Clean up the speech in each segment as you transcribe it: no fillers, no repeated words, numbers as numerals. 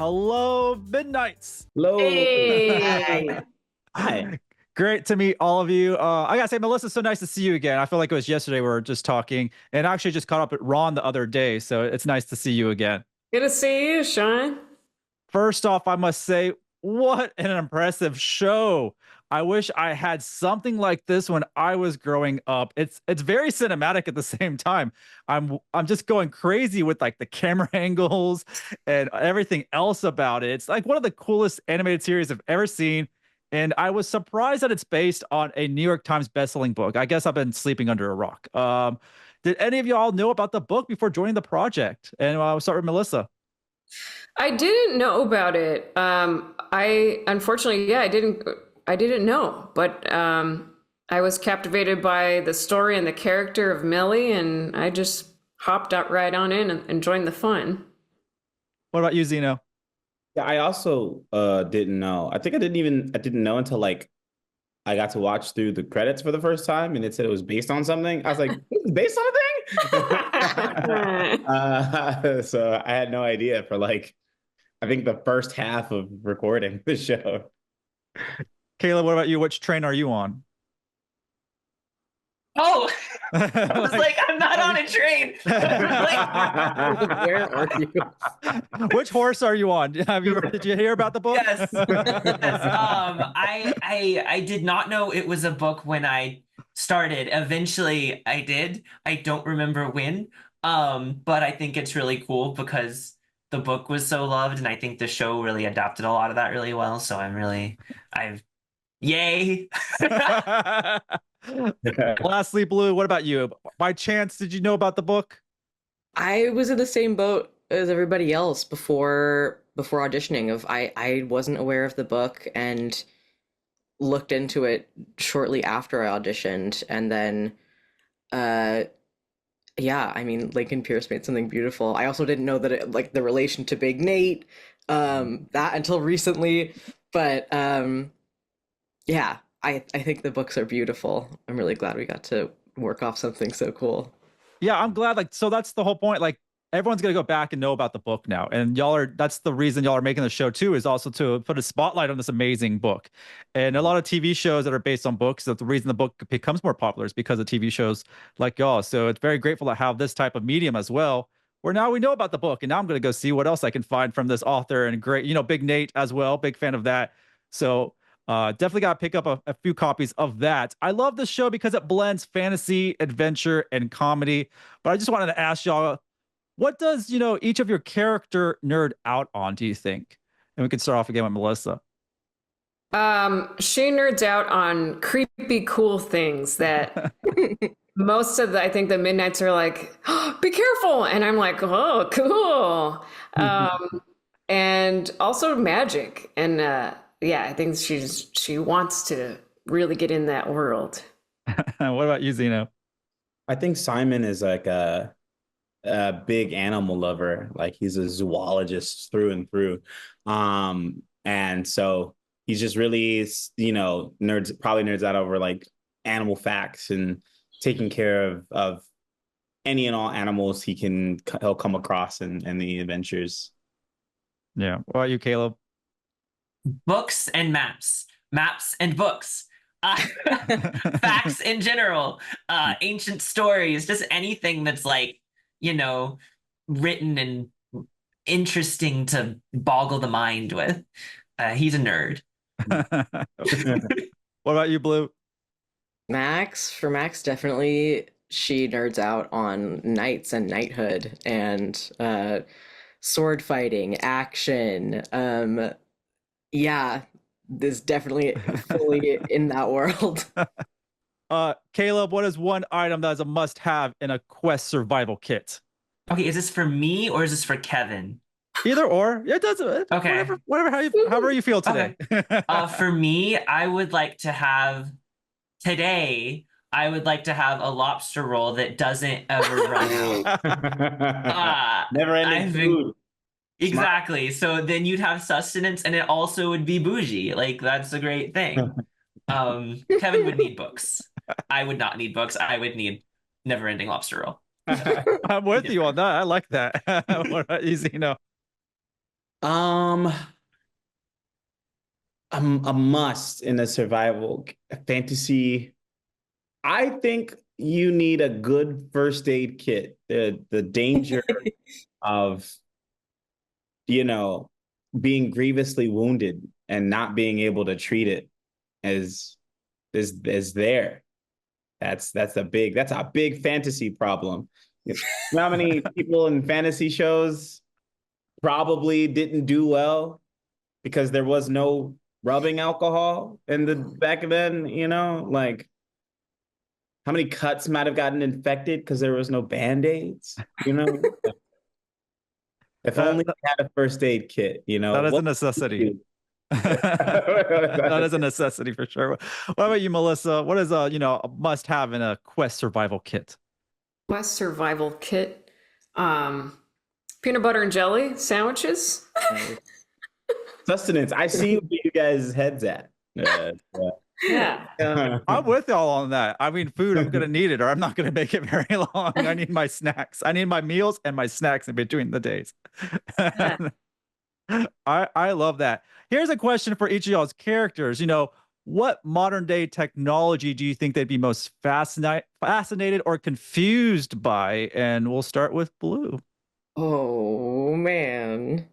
Hello, Midnights. Hello. Hey. Hi. Great to meet all of you. I gotta say, Melissa, so nice to see you again. I feel like it was yesterday we were just talking, and I actually just caught up at Ron the other day, so it's nice to see you again. Good to see you, Sean. First off, I must say, what an impressive show. I wish I had something like this when I was growing up. It's very cinematic at the same time. I'm just going crazy with like the camera angles and everything else about it. It's like one of the coolest animated series I've ever seen. And I was surprised that it's based on a New York Times bestselling book. I guess I've been sleeping under a rock. Did any of y'all know about the book before joining the project? And I'll start with Melissa. I didn't know about it. I unfortunately, yeah, I didn't know, but I was captivated by the story and the character of Millie, and I just hopped out right on in and joined the fun. What about you, Zeno? Yeah, I also didn't know. I think I didn't know until like I got to watch through the credits for the first time and it said it was based on something. I was like, it's based on a thing? So I had no idea for like I think the first half of recording the show. Kayla, what about you? Which train are you on? Oh, I was like, I'm not on a train. Where are you? Which horse are you on? Did you hear about the book? Yes. Yes. I did not know it was a book when I started. Eventually I did. I don't remember when. But I think it's really cool because the book was so loved, and I think the show really adapted a lot of that really well. So I've yay. Lastly, Blue, what about you? By chance, did you know about the book? I was in the same boat as everybody else before auditioning. I wasn't aware of the book and looked into it shortly after I auditioned, and then yeah, I mean, Lincoln Pierce made something beautiful. I also didn't know that it, like the relation to Big Nate, that until recently, but yeah, I think the books are beautiful. I'm really glad we got to work off something so cool. Yeah, I'm glad. Like, so that's the whole point. Like, everyone's gonna go back and know about the book now, and y'all are. That's the reason y'all are making the show too. Is also to put a spotlight on this amazing book. And a lot of TV shows that are based on books. That the reason the book becomes more popular is because of TV shows like y'all. So it's very grateful to have this type of medium as well. Where now we know about the book, and now I'm gonna go see what else I can find from this author. And great, Big Nate as well. Big fan of that. So definitely got to pick up a few copies of that. I love this show because it blends fantasy, adventure, and comedy. But I just wanted to ask y'all, what does, each of your character nerd out on, do you think? And we can start off again with Melissa. She nerds out on creepy, cool things that most of I think the Midnights are like, oh, be careful. And I'm like, oh, cool. And also magic. And yeah, I think she wants to really get in that world. What about you, Zeno? I think Simon is like a big animal lover. Like he's a zoologist through and through. And so he's just really, probably nerds out over like animal facts and taking care of any and all animals he'll come across in the adventures. Yeah. What about you, Caleb? Books and maps and books, facts in general, ancient stories, just anything that's like, written and interesting to boggle the mind with. He's a nerd. What about you, Blue? For Max, definitely she nerds out on knights and knighthood and sword fighting, action. Yeah, this definitely fully in that world. Caleb, what is one item that is a must-have in a quest survival kit? Okay, is this for me or is this for Kevin? Either or. It doesn't. Okay. However you feel today. Okay. For me, I would like to have today. I would like to have a lobster roll that doesn't ever run out. Never ending food. Exactly. So then you'd have sustenance, and it also would be bougie. Like that's a great thing. Kevin would need books. I would not need books. I would need never-ending lobster roll. I'm with you on that. I like that. What about you, Zeno? Um, a must in a survival fantasy. I think you need a good first aid kit. The danger of, you know, being grievously wounded and not being able to treat it is there. That's a big fantasy problem. You know how many people in fantasy shows probably didn't do well because there was no rubbing alcohol in the back then, you know? Like, how many cuts might have gotten infected because there was no Band-Aids, you know? If only we had a first aid kit, you know? That is a What necessity. That is a necessity for sure. What about you, Melissa? What is a must have in a quest survival kit? Quest survival kit. Peanut butter and jelly sandwiches. Sustenance. I see where you guys' heads at. Yeah. I'm with y'all on that. I mean, food, I'm gonna need it or I'm not gonna make it very long. I need my snacks. I need my meals and my snacks in between the days. I love that. Here's a question for each of y'all's characters. What modern day technology do you think they'd be most fascinated or confused by? And we'll start with Blue. Oh man.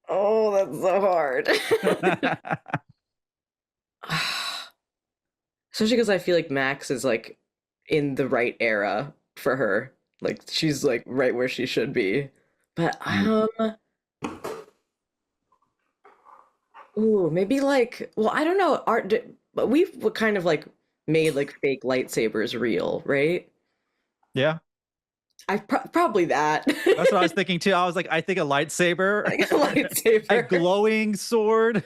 Oh, that's so hard. Especially because I feel like Max is like in the right era for her. Like she's like right where she should be. But ooh, maybe like, well, I don't know, but we've kind of like made like fake lightsabers real, right? Yeah, I probably that. that's what I was thinking too. I was like, I think a lightsaber, Like a lightsaber. a glowing sword,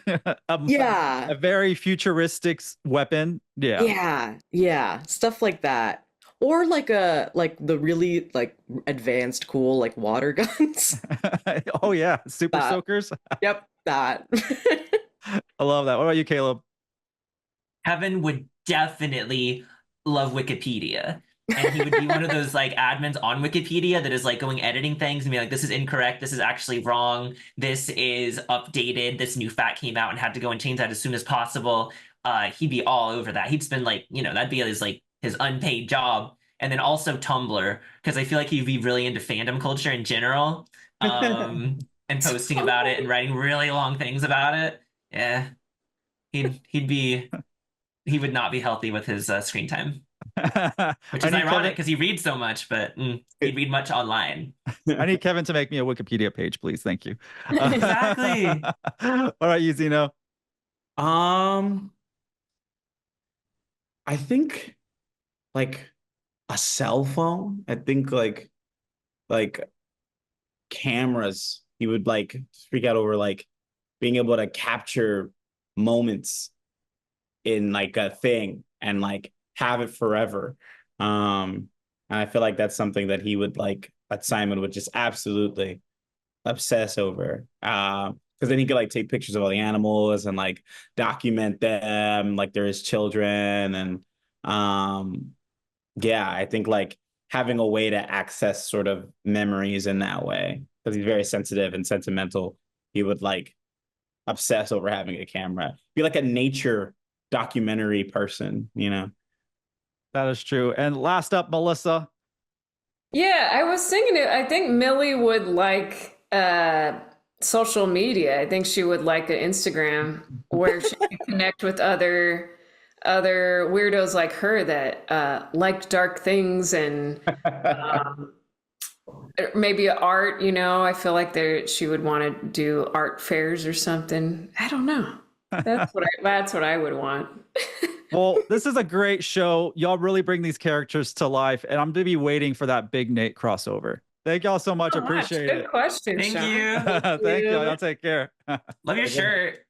Yeah. a very futuristic weapon. Yeah. Yeah, stuff like that. Or like the really like advanced cool like water guns. Oh yeah, super soakers. Yep, that. I love that. What about you, Caleb? Kevyn would definitely love Wikipedia. And he would be one of those like admins on Wikipedia that is like going editing things and be like, this is incorrect, this is actually wrong, this is updated, this new fact came out and had to go and change that as soon as possible. He'd be all over that. He'd spend like, that'd be his unpaid job. And then also Tumblr, because I feel like he'd be really into fandom culture in general. And posting about it and writing really long things about it. Yeah. He would not be healthy with his screen time. Which is ironic because he reads so much, but he'd read much online. I need Kevyn to make me a Wikipedia page, please. Thank you. Exactly. All right, you, Zeno. I think like a cell phone. I think like cameras. He would like freak out over like being able to capture moments in like a thing and like have it forever. And I feel like that's something that he would like, that Simon would just absolutely obsess over. Because then he could like take pictures of all the animals and like document them like they're his children. And yeah, I think like having a way to access sort of memories in that way, because he's very sensitive and sentimental, he would like obsess over having a camera. Be like a nature documentary person, That is true. And last up, Melissa. Yeah, I was thinking it. I think Millie would like social media. I think she would like an Instagram where she can connect with other weirdos like her that like dark things and maybe art. I feel like she would want to do art fairs or something. I don't know. That's what I would want. Well, this is a great show. Y'all really bring these characters to life, and I'm gonna be waiting for that Big Nate crossover. Thank y'all so much. Appreciate it. Good question. Thank Sean. you. Thank y'all. Y'all take care. Love your shirt.